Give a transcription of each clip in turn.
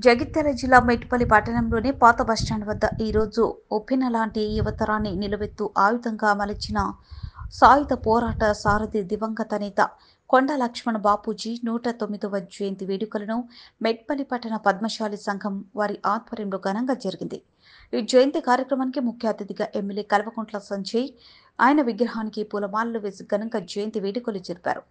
జగిత్యాల జిల్లా మెట్పల్లి పట్టణంలోని పాత బస్టాండ్ వద్ద ఈరోజు ఒప్పిన లాంటి యువతరాన్ని నిలబెత్తు ఆయుధంగా మలిచిన సాయుధ పోరాట సారథి దివంగత నేత కొండ లక్ష్మణ బాపూజీ 109వ జయంతి వేడుకలను మెట్పల్లి పట్టణ పద్మశాలి సంఘం వారి ఆధ్వర్యంలో ఘనంగా జరిగింది. ఈ జయంతి కార్యక్రమానికి ముఖ్య అతిథిగా ఎమ్మెల్యే కల్వకుంట్ల సంజయ్ ఆయన విగ్రహానికి పూలమాలలు వేసి ఘనంగా జయంతి వేడుకలు జరిపారు.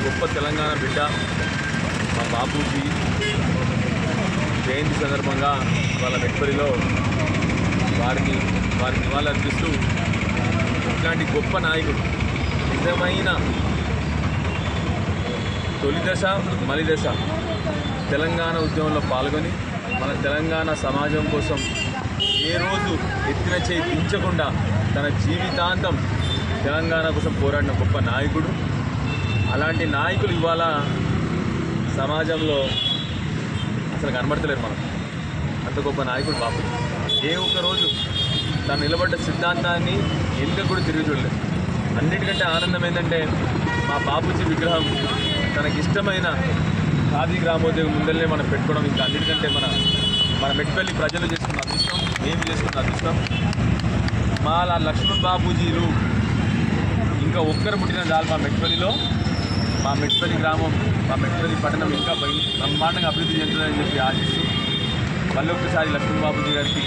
గొప్ప తెలంగాణ బిడ్డ మా బాపూజీ జయంతి సందర్భంగా వాళ్ళ మెట్పల్లిలో వారికి నివాళులర్పిస్తూ ఇట్లాంటి గొప్ప నాయకుడు నిజమైన తొలి దశ మలి దశ తెలంగాణ ఉద్యమంలో పాల్గొని మన తెలంగాణ సమాజం కోసం ఏ రోజు ఎత్తిన చేయి దించకుండా తన జీవితాంతం తెలంగాణ కోసం పోరాడిన గొప్ప నాయకుడు. అలాంటి నాయకులు ఇవాళ సమాజంలో అసలు కనబడతలేరు. మనం అంత గొప్ప నాయకుడు బాపూజీ. ఏ ఒక్కరోజు తను నిలబడ్డ సిద్ధాంతాన్ని ఎందుకు కూడా తిరిగి చూడలేదు. అన్నిటికంటే ఆనందం ఏంటంటే మా బాపూజీ విగ్రహం తనకిష్టమైన ఖాదీ గ్రామోద్యోగం ముందరనే మనం పెట్టుకోవడం. ఇంకా అన్నిటికంటే మన మెట్పల్లి ప్రజలు చేసుకున్న అదృష్టం, మేము చేసుకున్న అదృష్టం. మా లక్ష్మణ్ బాపూజీలు ఇంకా ఒక్కరు పుట్టిన చాలు మా మెట్పల్లిలో. మా మెట్పల్లి గ్రామం, మా మెట్పల్లి పట్టణం ఇంకా బ్రహ్మాండంగా అభివృద్ధి చెందుతుందని చెప్పి ఆశిస్తూ మళ్ళీ ఒక్కసారి లక్ష్మణ్ బాపూజీ గారికి